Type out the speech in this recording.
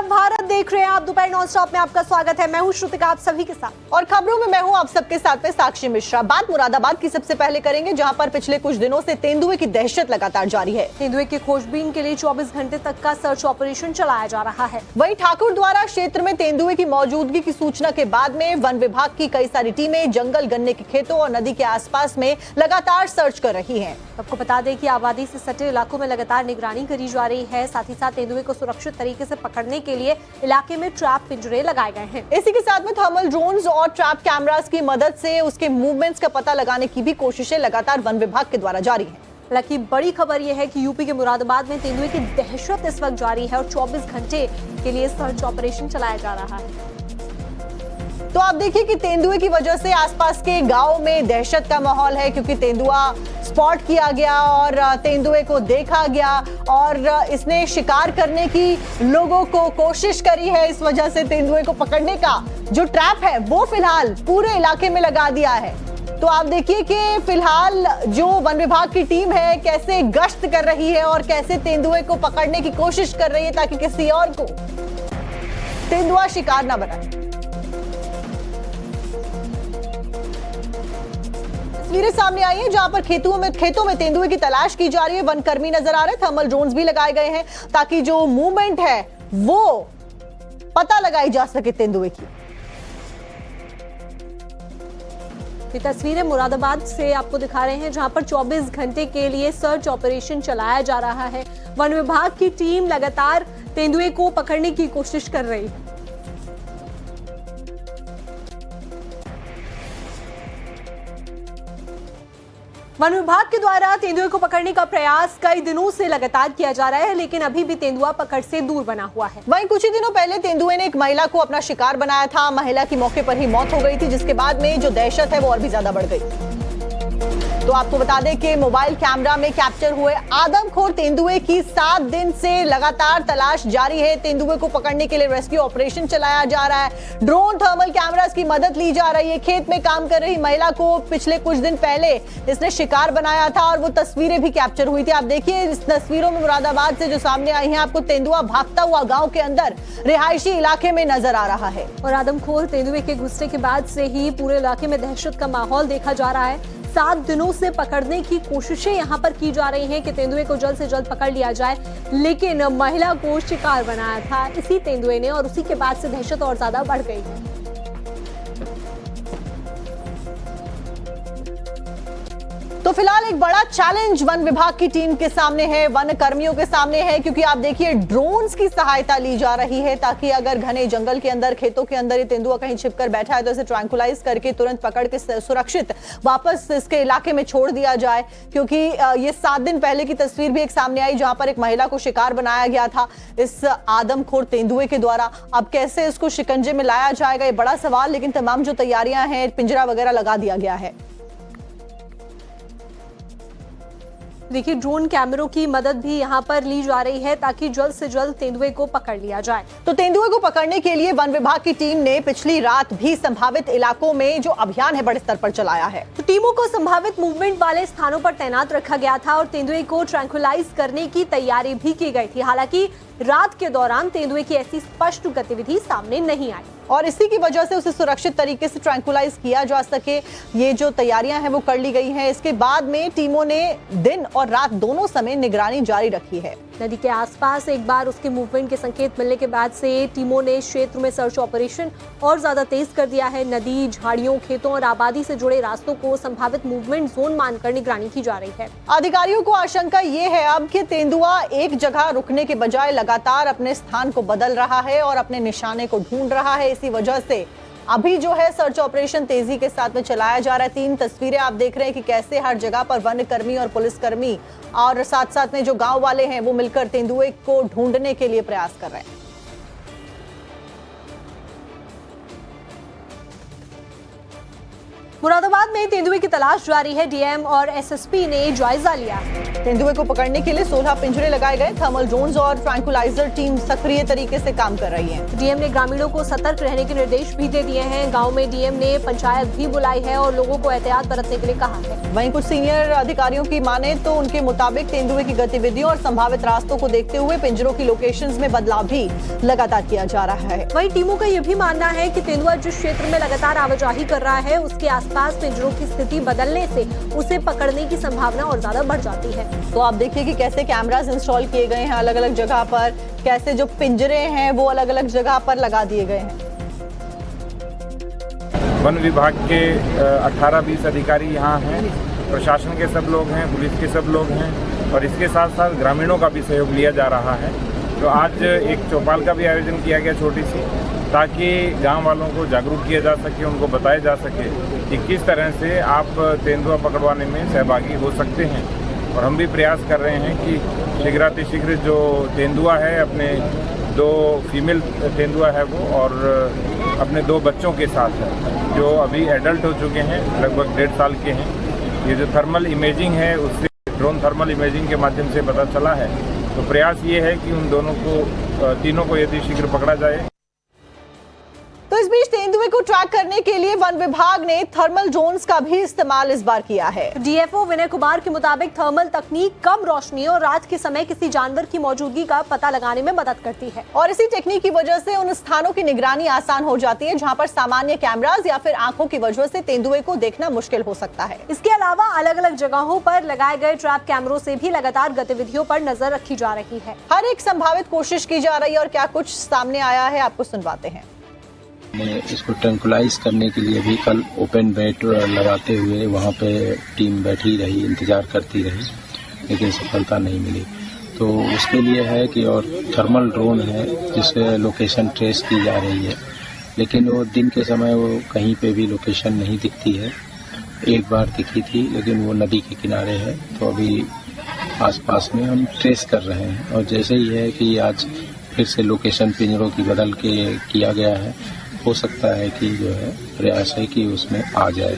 नव भारत देख रहे हैं आप। दोपहर नॉन स्टॉप में आपका स्वागत है। मैं हूं श्रुतिका आप सभी के साथ, और खबरों में मैं हूं आप सबके साथ में साक्षी मिश्रा। बात मुरादाबाद की सबसे पहले करेंगे, जहां पर पिछले कुछ दिनों से तेंदुए की दहशत लगातार जारी है। तेंदुए की खोजबीन के लिए 24 घंटे तक का सर्च ऑपरेशन चलाया जा रहा है। वहीं ठाकुर द्वारा क्षेत्र में तेंदुए की मौजूदगी की सूचना के बाद में वन विभाग की कई सारी टीमें जंगल, गन्ने के खेतों और नदी के आसपास में लगातार सर्च कर रही हैं। आपको बता दें कि आबादी से सटे इलाकों में लगातार निगरानी करी जा रही है। साथ ही साथ तेंदुए को सुरक्षित तरीके से पकड़ने के लिए इलाके में ट्रैप पिंजरे लगाए गए हैं। इसी के साथ में थर्मल ड्रोन्स और ट्रैप कैमरास की मदद से उसके मूवमेंट्स का पता लगाने की भी कोशिशें लगातार वन विभाग के द्वारा जारी है। हालांकि बड़ी खबर यह है कि यूपी के मुरादाबाद में तेंदुए की दहशत इस वक्त जारी है और 24 घंटे के लिए सर्च ऑपरेशन चलाया जा रहा है। तो आप देखिए कि तेंदुए की वजह से आसपास के गांव में दहशत का माहौल है, क्योंकि तेंदुआ स्पॉट किया गया और तेंदुए को देखा गया और इसने शिकार करने की लोगों को कोशिश करी है। इस वजह से तेंदुए को पकड़ने का जो ट्रैप है वो फिलहाल पूरे इलाके में लगा दिया है। तो आप देखिए कि फिलहाल जो वन विभाग की टीम है कैसे गश्त कर रही है और कैसे तेंदुए को पकड़ने की कोशिश कर रही है, ताकि किसी और को तेंदुआ शिकार ना बनाए। तस्वीरें सामने आई हैं जहां पर खेतों में तेंदुए की तलाश की जा रही है। वन कर्मी नजर आ रहे हैं, थर्मल ड्रोन्स भी लगाए गए हैं ताकि जो मूवमेंट है वो पता लगाई जा सके तेंदुए की। ये तस्वीरें मुरादाबाद से आपको दिखा रहे हैं, जहां पर 24 घंटे के लिए सर्च ऑपरेशन चलाया जा रहा है। वन विभाग की टीम लगातार तेंदुए को पकड़ने की कोशिश कर रही है। वन विभाग के द्वारा तेंदुए को पकड़ने का प्रयास कई दिनों से लगातार किया जा रहा है, लेकिन अभी भी तेंदुआ पकड़ से दूर बना हुआ है। वहीं कुछ ही दिनों पहले तेंदुए ने एक महिला को अपना शिकार बनाया था। महिला की मौके पर ही मौत हो गई थी, जिसके बाद में जो दहशत है वो और भी ज्यादा बढ़ गई। तो आपको बता दें कि मोबाइल कैमरा में कैप्चर हुए आदमखोर तेंदुए की 7 दिन से लगातार तलाश जारी है। तेंदुए को पकड़ने के लिए रेस्क्यू ऑपरेशन चलाया जा रहा है। ड्रोन, थर्मल कैमरास की मदद ली जा रही है। खेत में काम कर रही महिला को पिछले कुछ दिन पहले इसने शिकार बनाया था और वो तस्वीरें भी कैप्चर हुई थी। आप देखिए इस तस्वीरों में मुरादाबाद से जो सामने आई है, आपको तेंदुआ भागता हुआ गाँव के अंदर रिहायशी इलाके में नजर आ रहा है। और आदमखोर तेंदुए के घुसने के बाद से ही पूरे इलाके में दहशत का माहौल देखा जा रहा है। 7 दिनों से पकड़ने की कोशिशें यहां पर की जा रही हैं कि तेंदुए को जल्द से जल्द पकड़ लिया जाए, लेकिन महिला को शिकार बनाया था इसी तेंदुए ने और उसी के बाद से दहशत और ज्यादा बढ़ गई है। तो फिलहाल एक बड़ा चैलेंज वन विभाग की टीम के सामने है, वन कर्मियों के सामने है, क्योंकि आप देखिए ड्रोन्स की सहायता ली जा रही है ताकि अगर घने जंगल के अंदर, खेतों के अंदर ये तेंदुआ कहीं छिपकर बैठा है तो इसे ट्रैंकुलाइज करके तुरंत पकड़ के सुरक्षित वापस इसके इलाके में छोड़ दिया जाए। क्योंकि ये 7 दिन पहले की तस्वीर भी एक सामने आई जहां पर एक महिला को शिकार बनाया गया था इस आदमखोर तेंदुए के द्वारा। अब कैसे इसको शिकंजे में लाया जाएगा ये बड़ा सवाल, लेकिन तमाम जो तैयारियां हैं, पिंजरा वगैरह लगा दिया गया है। देखिए ड्रोन कैमरों की मदद भी यहां पर ली जा रही है ताकि जल्द से जल्द तेंदुए को पकड़ लिया जाए। तो तेंदुए को पकड़ने के लिए वन विभाग की टीम ने पिछली रात भी संभावित इलाकों में जो अभियान है बड़े स्तर पर चलाया है। तो टीमों को संभावित मूवमेंट वाले स्थानों पर तैनात रखा गया था और तेंदुए को ट्रैंकुलाइज करने की तैयारी भी की गई थी। हालांकि रात के दौरान तेंदुए की ऐसी स्पष्ट गतिविधि सामने नहीं आई और इसी की वजह से उसे सुरक्षित तरीके से ट्रैंकुलाइज किया जा सके, ये जो तैयारियां हैं वो कर ली गई हैं। इसके बाद में टीमों ने दिन और रात दोनों समय निगरानी जारी रखी है। नदी के आसपास एक बार उसके मूवमेंट के संकेत मिलने के बाद से टीमों ने क्षेत्र में सर्च ऑपरेशन और ज्यादा तेज कर दिया है। नदी, झाड़ियों, खेतों और आबादी से जुड़े रास्तों को संभावित मूवमेंट जोन मानकर निगरानी की जा रही है। अधिकारियों को आशंका ये है अब कि तेंदुआ एक जगह रुकने के बजाय लगातार अपने स्थान को बदल रहा है और अपने निशाने को ढूंढ रहा है। इसी वजह से अभी जो है सर्च ऑपरेशन तेजी के साथ में चलाया जा रहा है। 3 तस्वीरें आप देख रहे हैं कि कैसे हर जगह पर वन कर्मी और पुलिसकर्मी और साथ साथ में जो गांव वाले हैं वो मिलकर तेंदुए को ढूंढने के लिए प्रयास कर रहे हैं। मुरादाबाद में तेंदुए की तलाश जारी है। डीएम और एसएसपी ने जायजा लिया। तेंदुए को पकड़ने के लिए 16 पिंजरे लगाए गए। थर्मल ड्रोन्स और ट्रैंकुलाइजर टीम सक्रिय तरीके से काम कर रही है। डीएम ने ग्रामीणों को सतर्क रहने के निर्देश भी दे दिए हैं। गांव में डीएम ने पंचायत भी बुलाई है और लोगों को एहतियात बरतने के लिए कहा है। वहीं कुछ सीनियर अधिकारियों की माने तो उनके मुताबिक तेंदुए की गतिविधियों और संभावित रास्तों को देखते हुए पिंजरों की लोकेशंस में बदलाव भी लगातार किया जा रहा है। वहीं टीमों का यह भी मानना है कि तेंदुआ जिस क्षेत्र में लगातार आवाजाही कर रहा है उसके आसपास पिंजरों की स्थिति बदलने से उसे पकड़ने की संभावना और ज्यादा बढ़ जाती है। तो आप देखिए कि कैसे कैमरास इंस्टॉल किए गए हैं अलग अलग जगह पर, कैसे जो पिंजरे हैं वो अलग अलग जगह पर लगा दिए गए हैं। वन विभाग के 18-20 अधिकारी यहाँ हैं, प्रशासन के सब लोग हैं, पुलिस के सब लोग हैं और इसके साथ साथ ग्रामीणों का भी सहयोग लिया जा रहा है। तो आज एक चौपाल का भी आयोजन किया गया छोटी सी, ताकि गांव वालों को जागरूक किया जा सके, उनको बताया जा सके कि किस तरह से आप तेंदुआ पकड़वाने में सहभागी हो सकते हैं। और हम भी प्रयास कर रहे हैं कि शीघ्रातिशीघ्र जो तेंदुआ है, अपने 2 फीमेल तेंदुआ है वो और अपने 2 बच्चों के साथ है जो अभी एडल्ट हो चुके हैं, लगभग 1.5 साल के हैं। ये जो थर्मल इमेजिंग है उससे ड्रोन थर्मल इमेजिंग के माध्यम से पता चला है। तो प्रयास ये है कि उन दोनों को, तीनों को यदि शीघ्र पकड़ा जाए। तो इस बीच तेंदुए को ट्रैक करने के लिए वन विभाग ने थर्मल ड्रोन्स का भी इस्तेमाल इस बार किया है। डीएफओ विनय कुमार के मुताबिक थर्मल तकनीक कम रोशनी और रात के समय किसी जानवर की मौजूदगी का पता लगाने में मदद करती है और इसी टेक्निक की वजह से उन स्थानों की निगरानी आसान हो जाती है जहां पर सामान्य कैमरास या फिर आंखों की वजह से तेंदुए को देखना मुश्किल हो सकता है। इसके अलावा अलग अलग जगहों पर लगाए गए ट्रैप कैमरों से भी लगातार गतिविधियों पर नजर रखी जा रही है। हर एक संभावित कोशिश की जा रही है और क्या कुछ सामने आया है आपको सुनवाते हैं। इसको ट्रैंकुलाइज करने के लिए भी कल ओपन बेट लगाते हुए वहाँ पे टीम बैठी रही, इंतजार करती रही, लेकिन सफलता नहीं मिली। तो उसके लिए है कि और थर्मल ड्रोन है जिससे लोकेशन ट्रेस की जा रही है, लेकिन वो दिन के समय वो कहीं पे भी लोकेशन नहीं दिखती है। एक बार दिखी थी लेकिन वो नदी के किनारे है, तो अभी आसपास में हम ट्रेस कर रहे हैं। और जैसे ही है कि आज फिर से लोकेशन पिंजरों की बदल के किया गया है, हो सकता है कि जो है प्रयास है कि उसमें आ जाए।